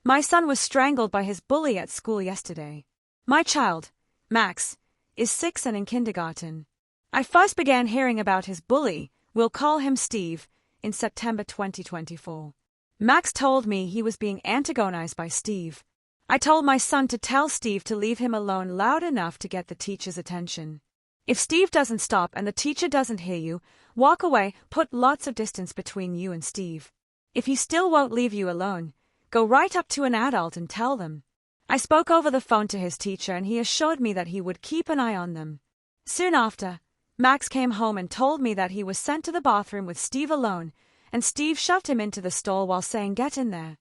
My son was strangled by his bully at school yesterday. My child, Max, is 6 and in kindergarten. I first began hearing about his bully, we'll call him Steve, in September 2024. Max told me he was being antagonized by Steve. I told my son to tell Steve to leave him alone loud enough to get the teacher's attention. If Steve doesn't stop and the teacher doesn't hear you, walk away, put lots of distance between you and Steve. If he still won't leave you alone, go right up to an adult and tell them. I spoke over the phone to his teacher and he assured me that he would keep an eye on them. Soon after, Max came home and told me that he was sent to the bathroom with Steve alone, and Steve shoved him into the stall while saying, "Get in there."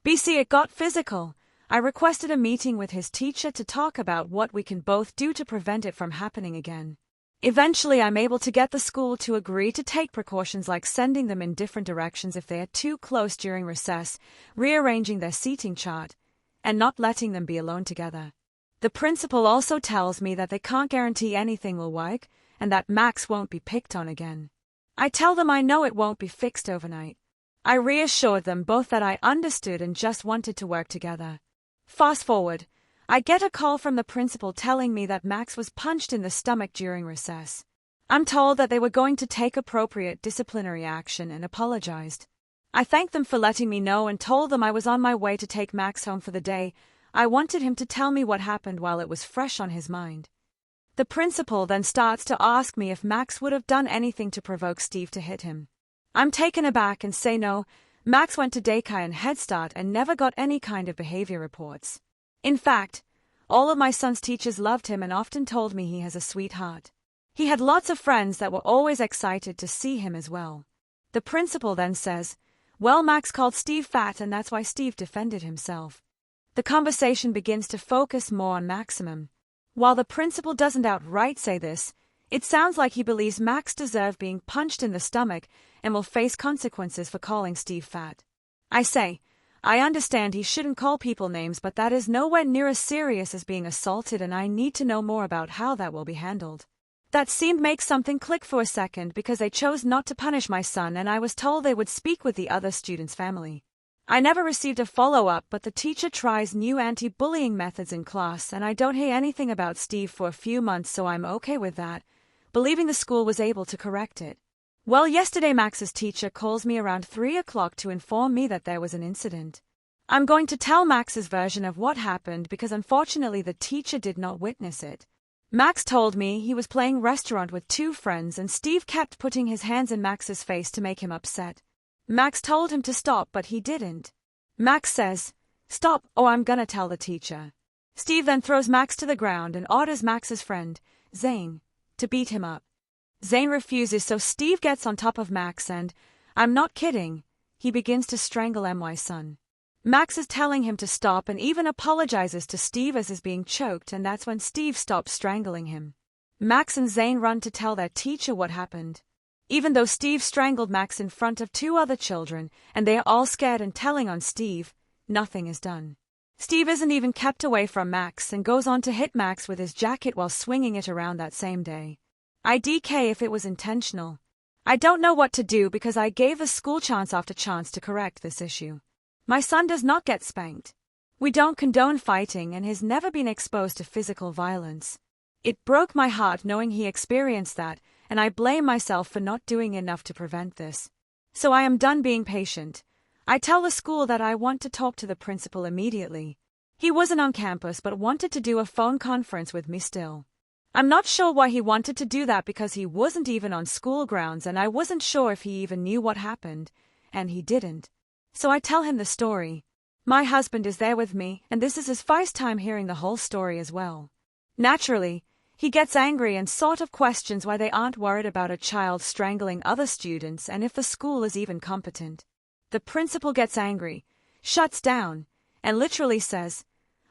BC, it got physical. I requested a meeting with his teacher to talk about what we can both do to prevent it from happening again. Eventually, I'm able to get the school to agree to take precautions like sending them in different directions if they are too close during recess, rearranging their seating chart, and not letting them be alone together. The principal also tells me that they can't guarantee anything will work, and that Max won't be picked on again. I tell them I know it won't be fixed overnight. I reassured them both that I understood and just wanted to work together. Fast forward, I get a call from the principal telling me that Max was punched in the stomach during recess. I'm told that they were going to take appropriate disciplinary action and apologized. I thanked them for letting me know and told them I was on my way to take Max home for the day. I wanted him to tell me what happened while it was fresh on his mind. The principal then starts to ask me if Max would have done anything to provoke Steve to hit him. I'm taken aback and say no. Max went to daycare and Head Start and never got any kind of behavior reports. In fact, all of my son's teachers loved him and often told me he has a sweetheart. He had lots of friends that were always excited to see him as well. The principal then says, "Well, Max called Steve fat and that's why Steve defended himself." The conversation begins to focus more on Maximum. While the principal doesn't outright say this, it sounds like he believes Max deserved being punched in the stomach and will face consequences for calling Steve fat. I say, I understand he shouldn't call people names, but that is nowhere near as serious as being assaulted and I need to know more about how that will be handled. That seemed make something click for a second because they chose not to punish my son and I was told they would speak with the other student's family. I never received a follow-up, but the teacher tries new anti-bullying methods in class and I don't hear anything about Steve for a few months, so I'm okay with that, believing the school was able to correct it. Well, yesterday Max's teacher calls me around 3 o'clock to inform me that there was an incident. I'm going to tell Max's version of what happened because unfortunately the teacher did not witness it. Max told me he was playing restaurant with 2 friends and Steve kept putting his hands in Max's face to make him upset. Max told him to stop, but he didn't. Max says, "Stop, or I'm gonna tell the teacher." Steve then throws Max to the ground and orders Max's friend, Zane, to beat him up. Zane refuses, so Steve gets on top of Max and, I'm not kidding, he begins to strangle MY's son. Max is telling him to stop and even apologizes to Steve as he's being choked, and that's when Steve stops strangling him. Max and Zane run to tell their teacher what happened. Even though Steve strangled Max in front of 2 other children, and they are all scared and telling on Steve, nothing is done. Steve isn't even kept away from Max and goes on to hit Max with his jacket while swinging it around that same day. I DK if it was intentional. I don't know what to do because I gave the school chance after chance to correct this issue. My son does not get spanked. We don't condone fighting and has never been exposed to physical violence. It broke my heart knowing he experienced that, and I blame myself for not doing enough to prevent this. So I am done being patient. I tell the school that I want to talk to the principal immediately. He wasn't on campus but wanted to do a phone conference with me still. I'm not sure why he wanted to do that because he wasn't even on school grounds and I wasn't sure if he even knew what happened, and he didn't. So I tell him the story. My husband is there with me, and this is his first time hearing the whole story as well. Naturally, he gets angry and sort of questions why they aren't worried about a child strangling other students and if the school is even competent. The principal gets angry, shuts down, and literally says,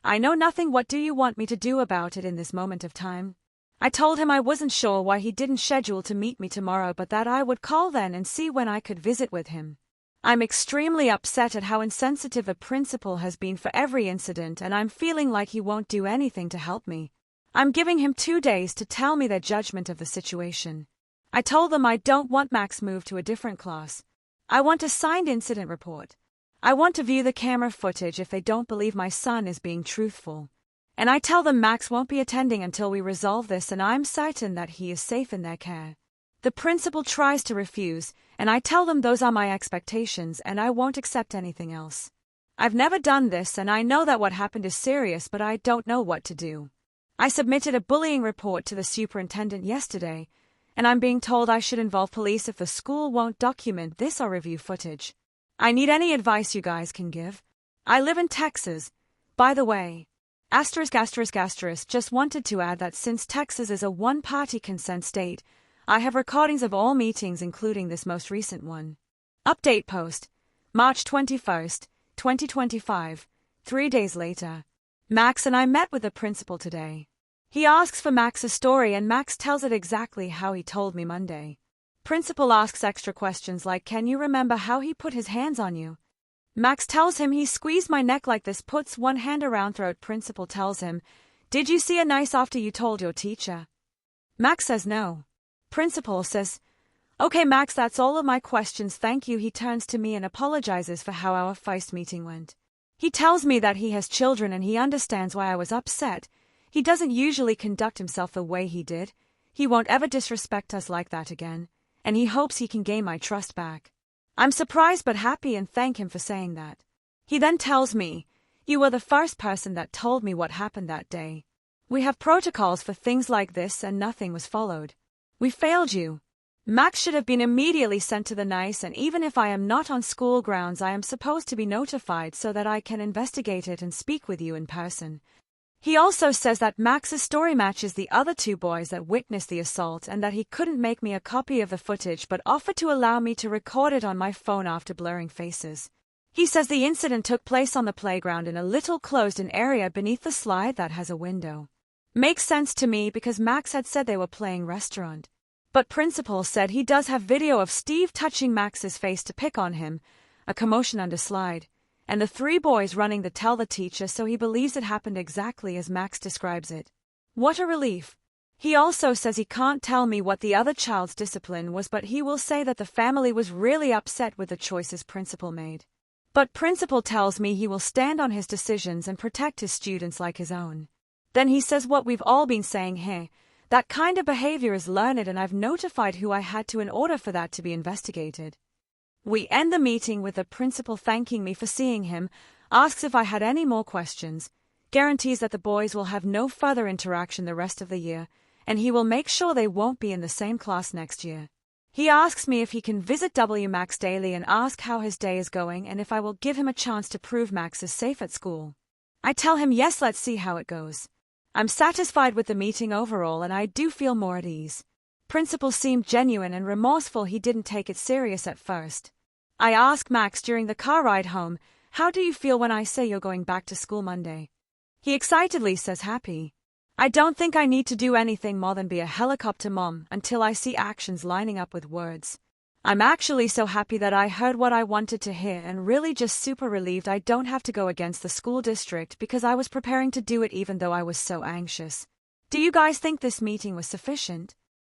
"I know nothing, what do you want me to do about it in this moment of time?" I told him I wasn't sure why he didn't schedule to meet me tomorrow but that I would call then and see when I could visit with him. I'm extremely upset at how insensitive the principal has been for every incident and I'm feeling like he won't do anything to help me. I'm giving him 2 days to tell me their judgment of the situation. I told them I don't want Max moved to a different class. I want a signed incident report. I want to view the camera footage if they don't believe my son is being truthful. And I tell them Max won't be attending until we resolve this, and I'm certain that he is safe in their care. The principal tries to refuse, and I tell them those are my expectations and I won't accept anything else. I've never done this and I know that what happened is serious, but I don't know what to do. I submitted a bullying report to the superintendent yesterday, and I'm being told I should involve police if the school won't document this or review footage. I need any advice you guys can give. I live in Texas, by the way. Just wanted to add that since Texas is a one-party consent state, I have recordings of all meetings including this most recent one. Update post, March 21st, 2025, 3 days later. Max and I met with the principal today. He asks for Max's story and Max tells it exactly how he told me Monday. Principal asks extra questions like, can you remember how he put his hands on you? Max tells him he squeezed my neck like this, puts one hand around throat. Principal tells him, did you see a nice after you told your teacher? Max says no. Principal says, okay Max, that's all of my questions, thank you. He turns to me and apologizes for how our first meeting went. He tells me that he has children and he understands why I was upset. He doesn't usually conduct himself the way he did. He won't ever disrespect us like that again, and he hopes he can gain my trust back. I'm surprised but happy and thank him for saying that. He then tells me, you were the first person that told me what happened that day. We have protocols for things like this and nothing was followed. We failed you. Max should have been immediately sent to the NICE, and even if I am not on school grounds, I am supposed to be notified so that I can investigate it and speak with you in person. He also says that Max's story matches the other 2 boys that witnessed the assault and that he couldn't make me a copy of the footage but offered to allow me to record it on my phone after blurring faces. He says the incident took place on the playground in a little closed-in area beneath the slide that has a window. Makes sense to me because Max had said they were playing restaurant. But principal said he does have video of Steve touching Max's face to pick on him, a commotion under slide, and the 3 boys running to tell the teacher, so he believes it happened exactly as Max describes it. What a relief. He also says he can't tell me what the other child's discipline was, but he will say that the family was really upset with the choices principal made. But principal tells me he will stand on his decisions and protect his students like his own. Then he says what we've all been saying here, that kind of behavior is learned and I've notified who I had to in order for that to be investigated. We end the meeting with the principal thanking me for seeing him, asks if I had any more questions, guarantees that the boys will have no further interaction the rest of the year, and he will make sure they won't be in the same class next year. He asks me if he can visit Max daily and ask how his day is going and if I will give him a chance to prove Max is safe at school. I tell him yes, let's see how it goes. I'm satisfied with the meeting overall and I do feel more at ease. Principal seemed genuine and remorseful. He didn't take it serious at first. I ask Max during the car ride home, how do you feel when I say you're going back to school Monday? He excitedly says happy. I don't think I need to do anything more than be a helicopter mom until I see actions lining up with words. I'm actually so happy that I heard what I wanted to hear and really just super relieved I don't have to go against the school district because I was preparing to do it even though I was so anxious. Do you guys think this meeting was sufficient?